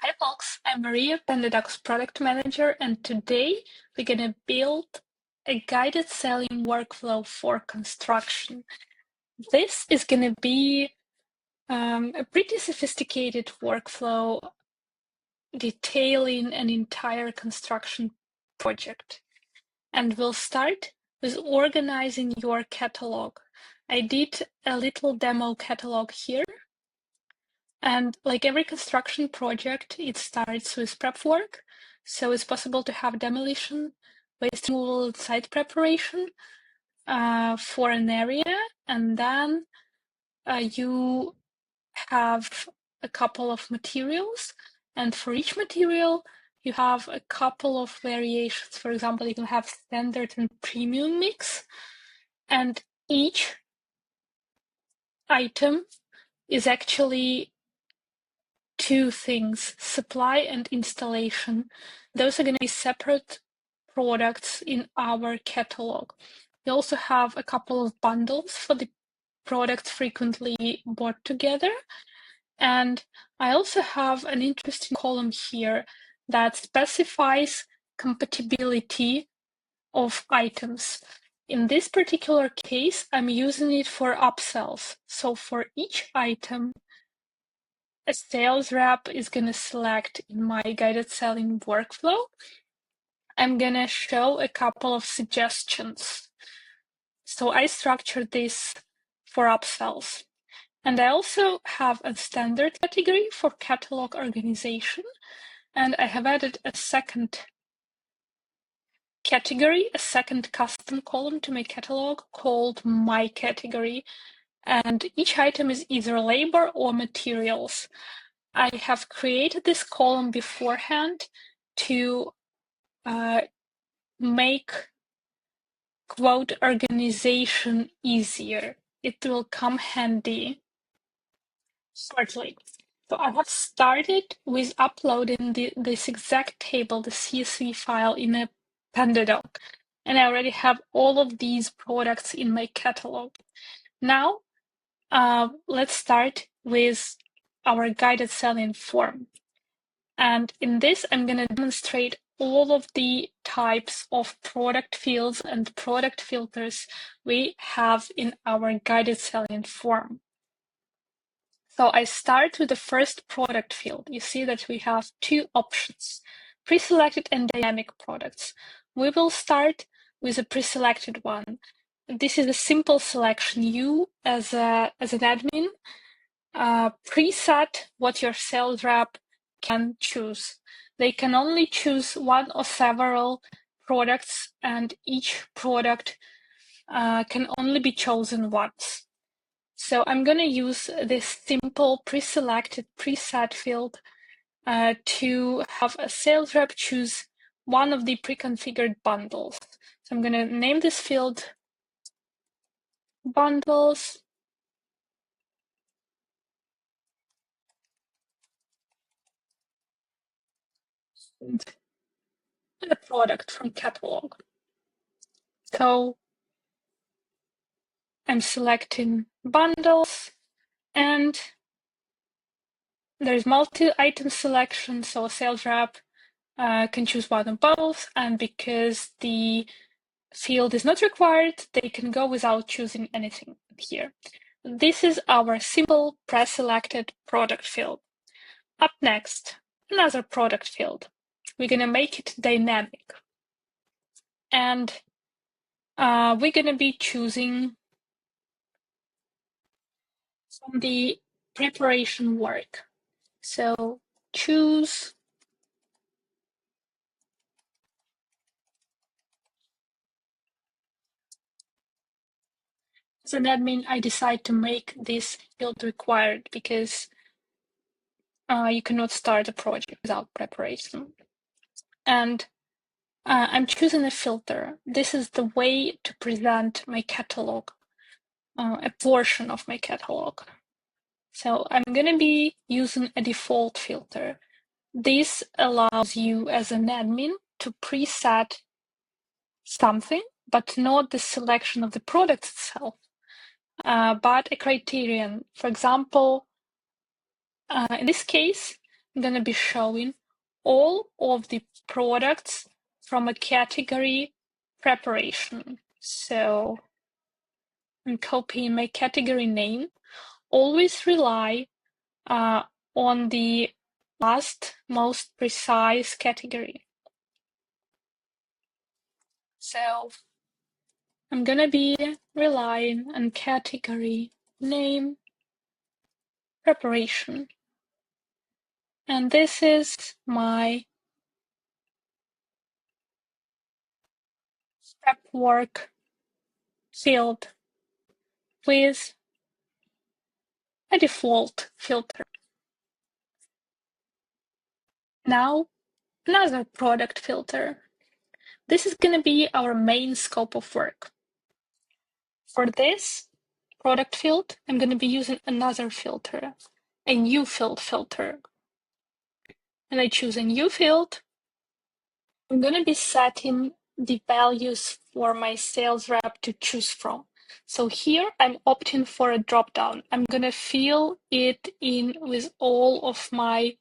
Hi folks, I'm Maria, PandaDocs product manager, and today we're going to build a guided selling workflow for construction. This is going to be a pretty sophisticated workflow detailing an entire construction project. And we'll start with organizing your catalog. I did a little demo catalog here. And like every construction project, it starts with prep work. So it's possible to have demolition, waste removal, site preparation for an area. And then you have a couple of materials. And for each material, you have a couple of variations. For example, you can have standard and premium mix. And each item is actually two things, supply and installation. Those are going to be separate products in our catalog. We also have a couple of bundles for the products frequently bought together. And I also have an interesting column here that specifies compatibility of items. In this particular case, I'm using it for upsells. So for each item, a sales rep is going to select in my guided selling workflow. I'm going to show a couple of suggestions. So I structured this for upsells. And I also have a standard category for catalog organization. And I have added a second category, a second custom column to my catalog called My Category. And each item is either labor or materials. I have created this column beforehand to make quote organization easier. It will come handy shortly. So I have started with uploading this exact table, the CSV file, in a PandaDoc, and I already have all of these products in my catalog. Now, let's start with our guided selling form. And in this, I'm going to demonstrate all of the types of product fields and product filters we have in our guided selling form. So I start with the first product field. You see that we have two options, pre-selected and dynamic products. We will start with a pre-selected one. This is a simple selection. You, as an admin, preset what your sales rep can choose. They can only choose one or several products, and each product can only be chosen once. So I'm going to use this simple pre-selected preset field to have a sales rep choose one of the pre-configured bundles. So I'm going to name this field bundles. And a product from catalog. So I'm selecting bundles, and there's multi-item selection, so a sales rep can choose one of both, and because the field is not required, they can go without choosing anything here. This is our simple pre-selected product field. Up next, another product field. We're going to make it dynamic. And we're going to be choosing from the preparation work. So choose as an admin, I decide to make this field required because you cannot start a project without preparation. And I'm choosing a filter. This is the way to present my catalog, a portion of my catalog. So I'm going to be using a default filter. This allows you as an admin to preset something, but not the selection of the product itself, but a criterion. For example, in this case, I'm going to be showing all of the products from a category preparation. So I'm copying my category name. Always rely on the last most precise category. So I'm going to be relying on category name preparation. And this is my prep work field with a default filter. Now, another product filter. This is going to be our main scope of work. For this product field, I'm going to be using another filter, a new field filter. And I choose a new field. I'm going to be setting the values for my sales rep to choose from. So here I'm opting for a dropdown. I'm going to fill it in with all of my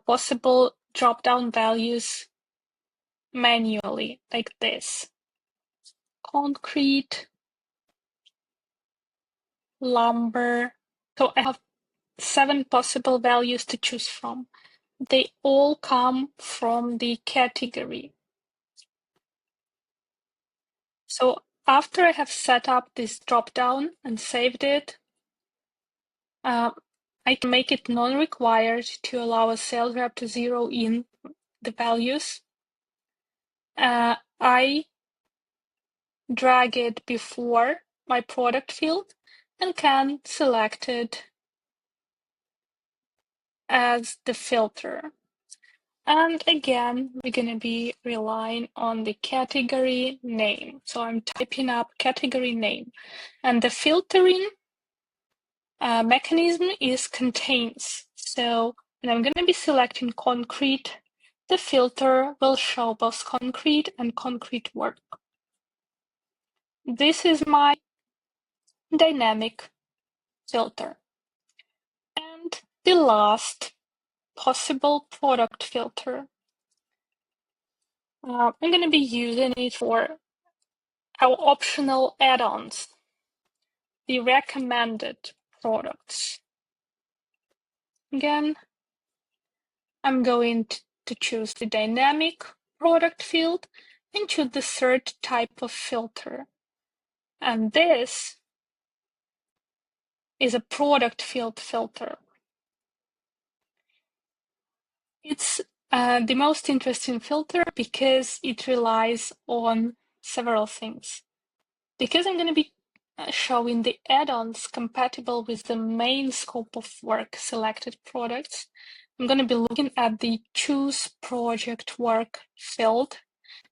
possible dropdown values manually, like this. Concrete, lumber. So I have 7 possible values to choose from. They all come from the category. So after I have set up this dropdown and saved it, I can make it non-required to allow a sales rep to zero in the values. I drag it before my product field and can select it as the filter. And again, we're going to be relying on the category name. So I'm typing up category name. And the filtering mechanism is contains. So when I'm going to be selecting concrete, the filter will show both concrete and concrete work. This is my dynamic filter. And the last possible product filter. I'm going to be using it for our optional add-ons, the recommended products. Again, I'm going to choose the dynamic product field and choose the third type of filter. And this is a product field filter. It's the most interesting filter because it relies on several things. Because I'm going to be showing the add-ons compatible with the main scope of work selected products, I'm going to be looking at the choose project work field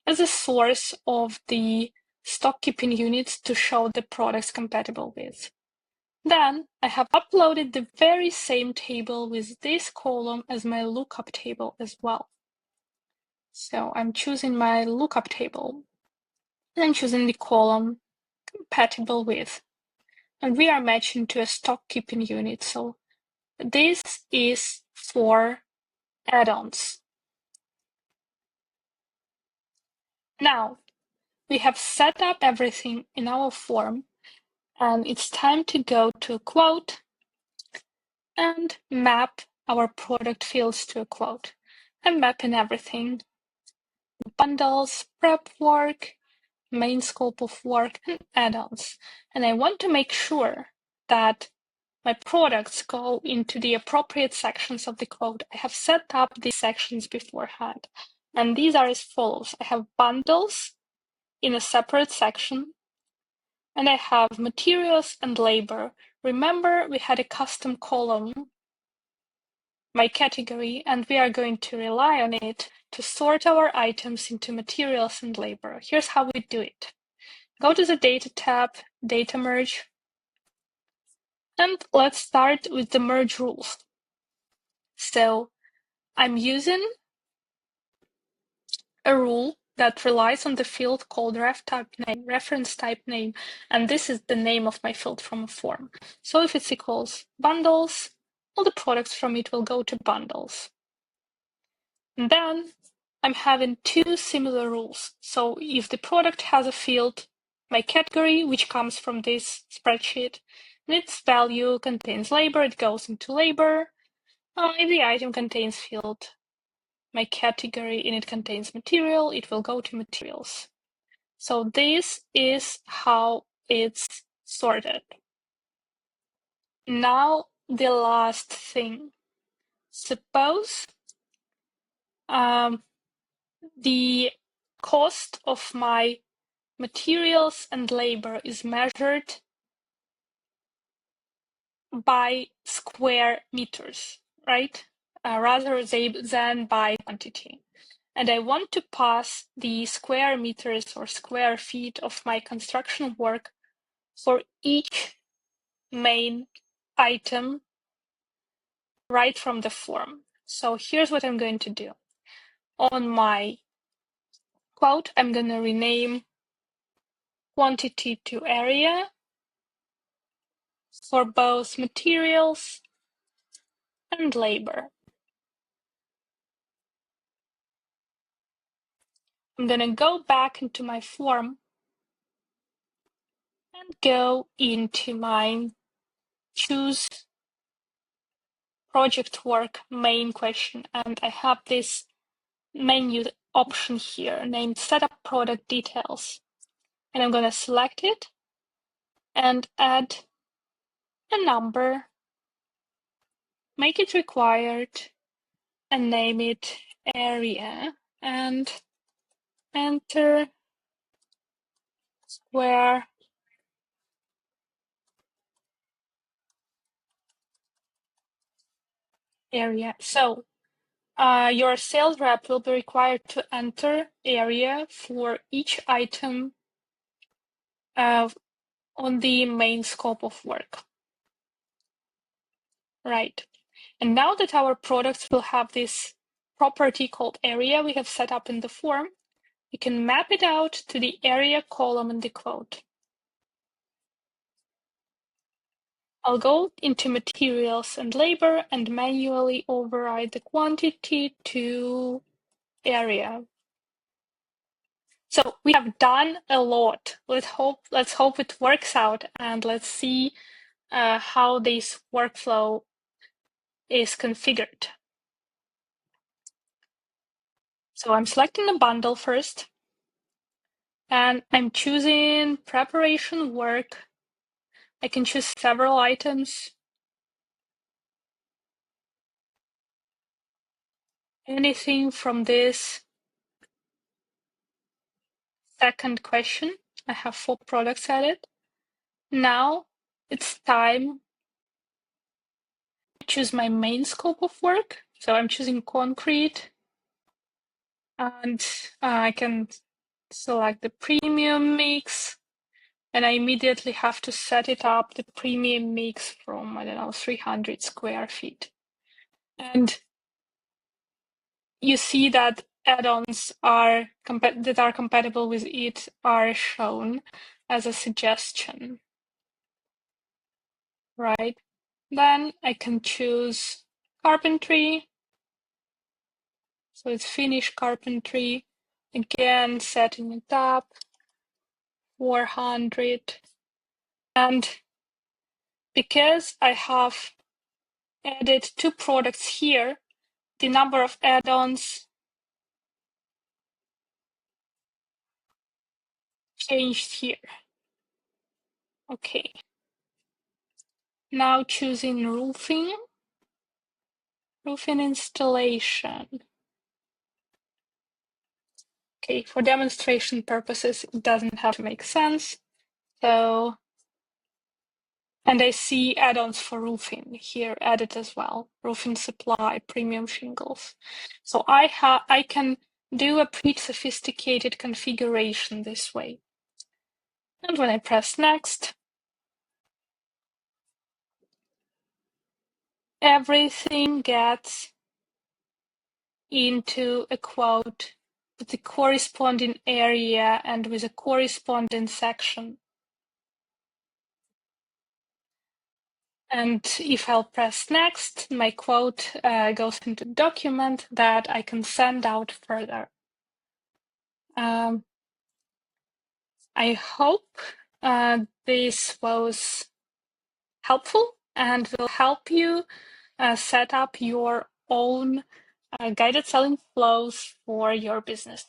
as a source of the stock keeping units to show the products compatible with. Then I have uploaded the very same table with this column as my lookup table as well. So I'm choosing my lookup table and I'm choosing the column compatible with. And we are matching to a stock keeping unit. So this is for add-ons. Now we have set up everything in our form, and it's time to go to a quote and map our product fields to a quote. I'm mapping everything: bundles, prep work, main scope of work, and add-ons. And I want to make sure that my products go into the appropriate sections of the quote. I have set up these sections beforehand, and these are as follows. I have bundles in a separate section, and I have materials and labor. Remember, we had a custom column, my category, and we are going to rely on it to sort our items into materials and labor. Here's how we do it. Go to the Data tab, Data Merge, and let's start with the merge rules. So I'm using a rule that relies on the field called ref type name, reference type name, and this is the name of my field from a form. So if it's equals bundles, all the products from it will go to bundles. And then I'm having two similar rules. So if the product has a field, my category, which comes from this spreadsheet, and its value contains labor, it goes into labor. If the item contains field, my category, and it contains material, it will go to materials. So this is how it's sorted. Now the last thing. Suppose the cost of my materials and labor is measured by square meters, right? Rather than by quantity. And I want to pass the square meters or square feet of my construction work for each main item right from the form. So here's what I'm going to do. On my quote, I'm going to rename quantity to area for both materials and labor. I'm going to go back into my form and go into my choose project work main question. And I have this menu option here named setup product details. And I'm going to select it and add a number, make it required, and name it area, and enter square area. So your sales rep will be required to enter area for each item on the main scope of work. Right. And now that our products will have this property called area we have set up in the form, we can map it out to the area column in the quote. I'll go into materials and labor and manually override the quantity to area. So we have done a lot. Let's hope it works out, and let's see how this workflow is configured. So I'm selecting the bundle first, and I'm choosing preparation work. I can choose several items. Anything from this second question. I have 4 products added. Now it's time to choose my main scope of work. So I'm choosing concrete, and I can select the premium mix, and I immediately have to set it up, the premium mix from, I don't know, 300 square feet. And you see that add-ons that are compatible with it are shown as a suggestion, right? Then I can choose carpentry. So it's finished carpentry. Again, setting it up, 400. And because I have added 2 products here, the number of add-ons changed here. Okay. Now choosing roofing installation. Okay, for demonstration purposes, it doesn't have to make sense. So, and I see add-ons for roofing here added as well. Roofing supply, premium shingles. So I can do a pretty sophisticated configuration this way. And when I press next, everything gets into a quote with the corresponding area and with a corresponding section. And if I'll press next, my quote goes into the document that I can send out further. I hope this was helpful and will help you set up your own guided selling flows for your business.